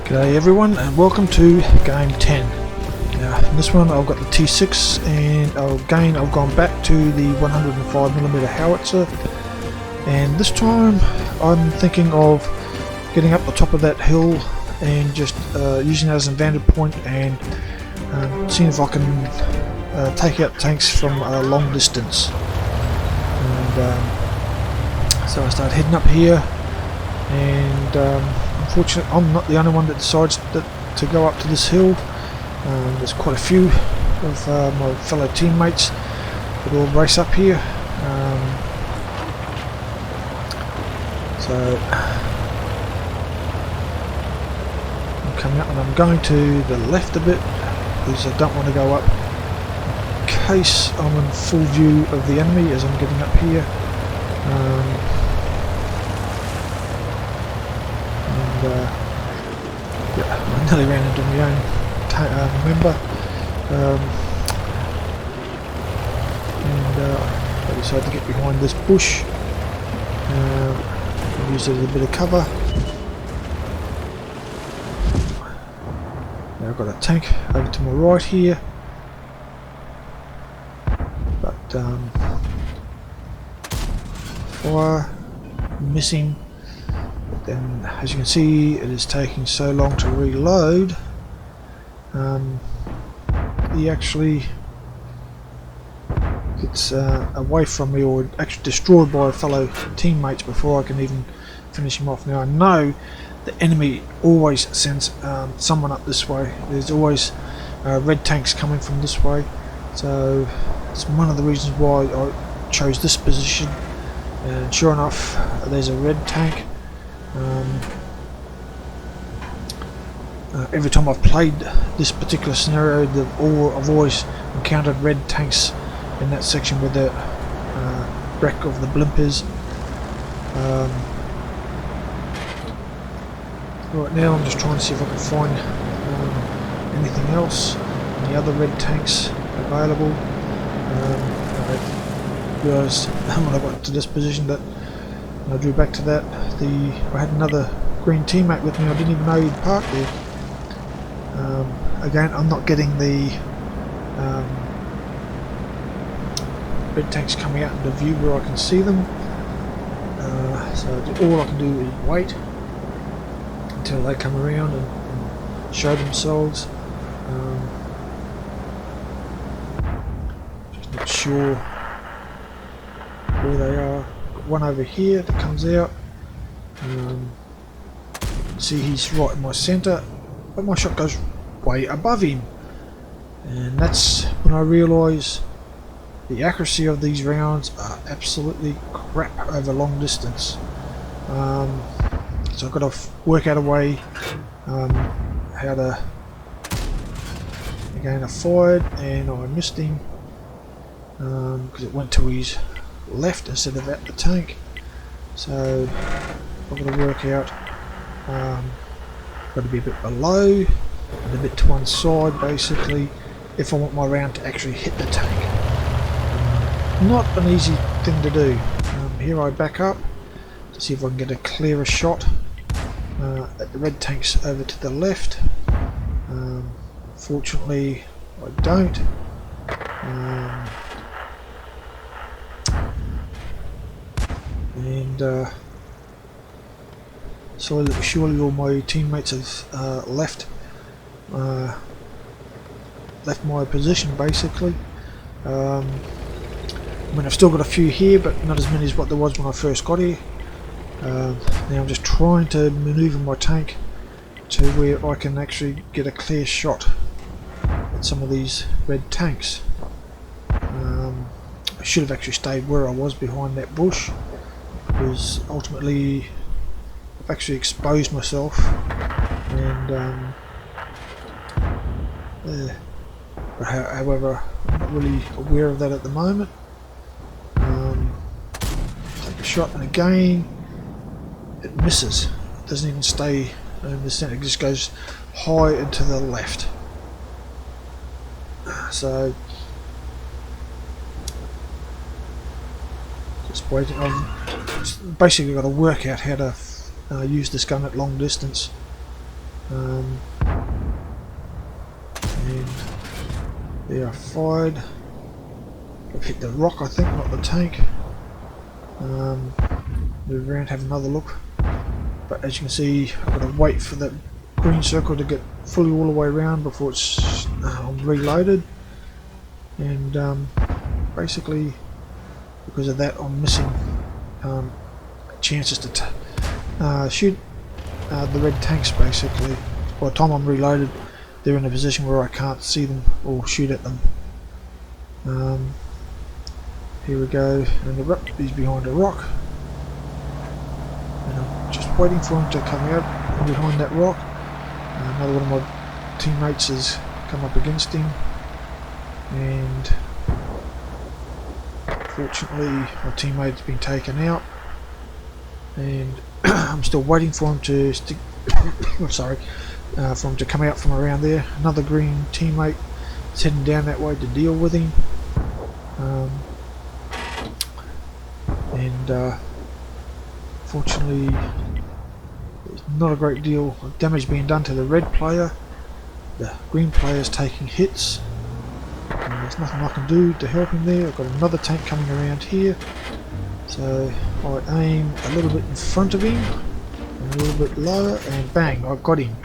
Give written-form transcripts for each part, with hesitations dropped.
G'day everyone and welcome to game 10. Now in this one I've got the T6 and again I've gone back to the 105mm howitzer, and this time I'm thinking of getting up the top of that hill and just using it as a vantage point and seeing if I can take out tanks from a long distance. And so I start heading up here, and unfortunately I'm not the only one that decides to go up to this hill. There's quite a few of my fellow teammates that all race up here. So I'm coming up and I'm going to the left a bit because I don't want to go up in case I'm in full view of the enemy as I'm getting up here. Yeah, I nearly ran into my own member, and I decided to get behind this bush and use it as a bit of cover. Now I've got a tank over to my right here, but fire missing. Then, as you can see, it is taking so long to reload. He actually gets away from me, or actually destroyed by fellow teammates before I can even finish him off. Now I know the enemy always sends someone up this way. There's always red tanks coming from this way, so it's one of the reasons why I chose this position. And sure enough, there's a red tank. Every time I've played this particular scenario, I've always encountered red tanks in that section where the wreck of the blimp is. Right now I'm just trying to see if I can find anything else, any other red tanks available. I realised when I got to this position that when I drew back to that, I had another green teammate with me. I didn't even know he'd parked there. Again, I'm not getting the red tanks coming out into view where I can see them. So all I can do is wait until they come around and show themselves. Just not sure where they are. Got one over here that comes out. See, he's right in my centre, but my shot goes way above him, and that's when I realise the accuracy of these rounds are absolutely crap over long distance. So I've got to work out a way how to. Again, I fired and I missed him because it went to his left instead of at the tank. So I've got to work out. Got to be a bit below and a bit to one side, basically, if I want my round to actually hit the tank. Not an easy thing to do. Here I back up to see if I can get a clearer shot at the red tanks over to the left. Fortunately, I don't. So surely all my teammates have left my position, basically. I mean, I've still got a few here, but not as many as what there was when I first got here. Now I'm just trying to manoeuvre my tank to where I can actually get a clear shot at some of these red tanks. I should have actually stayed where I was behind that bush, because ultimately I've actually exposed myself, and but however, I'm not really aware of that at the moment. Take a shot, and again it misses. It doesn't even stay in the centre, it just goes high and to the left. So just waiting. I've basically got to work out how to use this gun at long distance. And there I fired. I've hit the rock, I think, not the tank. Move around, have another look. But as you can see, I've got to wait for that green circle to get fully all the way around before it's reloaded. And basically, because of that, I'm missing chances to shoot the red tanks. Basically, by the time I'm reloaded, they're in a position where I can't see them or shoot at them. Here we go, and he's behind a rock. And I'm just waiting for him to come out from behind that rock. Another one of my teammates has come up against him, and fortunately my teammate's been taken out, and I'm still waiting for him to stick for him to come out from around there. Another green teammate is heading down that way to deal with him. Fortunately, there's not a great deal of damage being done to the red player. The green player is taking hits, and there's nothing I can do to help him there. I've got another tank coming around here, so I aim a little bit in front of him and a little bit lower, and bang, I've got him.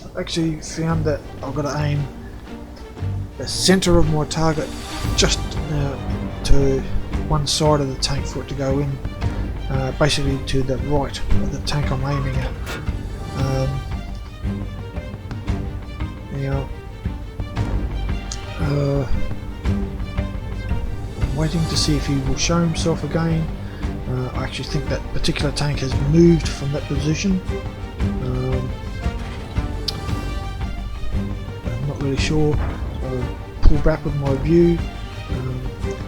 I've actually found that I've got to aim the center of my target just to one side of the tank for it to go in, basically to the right of the tank I'm aiming at. Now I'm waiting to see if he will show himself again. I actually think that particular tank has moved from that position. I'm not really sure, so I'll pull back with my view.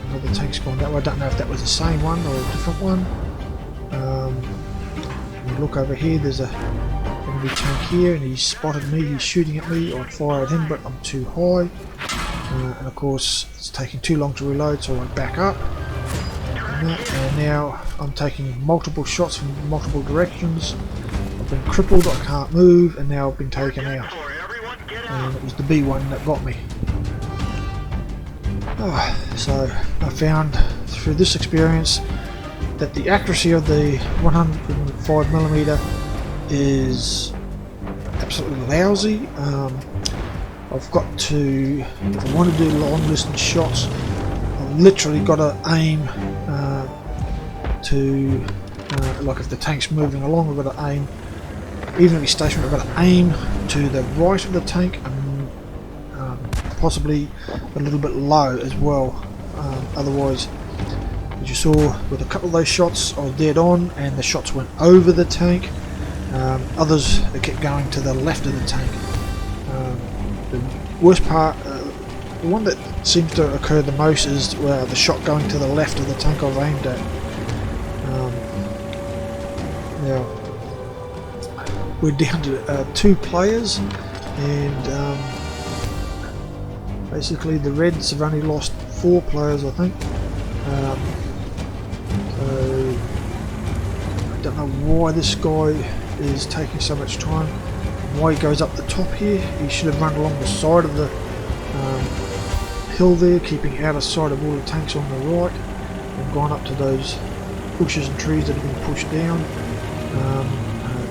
Another tank's gone that way. I don't know if that was the same one or a different one. Look over here, there's a enemy tank here, and he's spotted me, he's shooting at me. I'd fire at him, but I'm too high. And of course, it's taking too long to reload, so I back up. And now I'm taking multiple shots from multiple directions. I've been crippled, I can't move, and now I've been taken out. And it was the B1 that got me. So I found through this experience that the accuracy of the 105mm is absolutely lousy. I've got to, if I want to do long distance shots, I've literally got to aim like if the tank's moving along, I've got to aim, even if he's stationary, I've got to aim to the right of the tank, and possibly a little bit low as well. Otherwise, as you saw with a couple of those shots, I was dead on, and the shots went over the tank. Others, they kept going to the left of the tank. The worst part, the one that seems to occur the most, is the shot going to the left of the tank I've aimed at. Now we're down to 2 players, and basically the Reds have only lost 4 players, I think. So I don't know why this guy is taking so much time, why he goes up the top here. He should have run along the side of the hill there, keeping out of sight of all the tanks on the right, and gone up to those bushes and trees that have been pushed down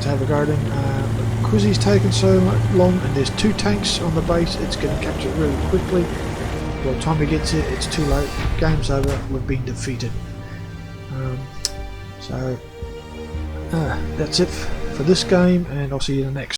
to have a go at him. Because he's taken so long, and there's 2 tanks on the base, it's going to capture it really quickly. By the time he gets it, it's too late. Game's over. We've been defeated. So that's it for this game, and I'll see you in the next.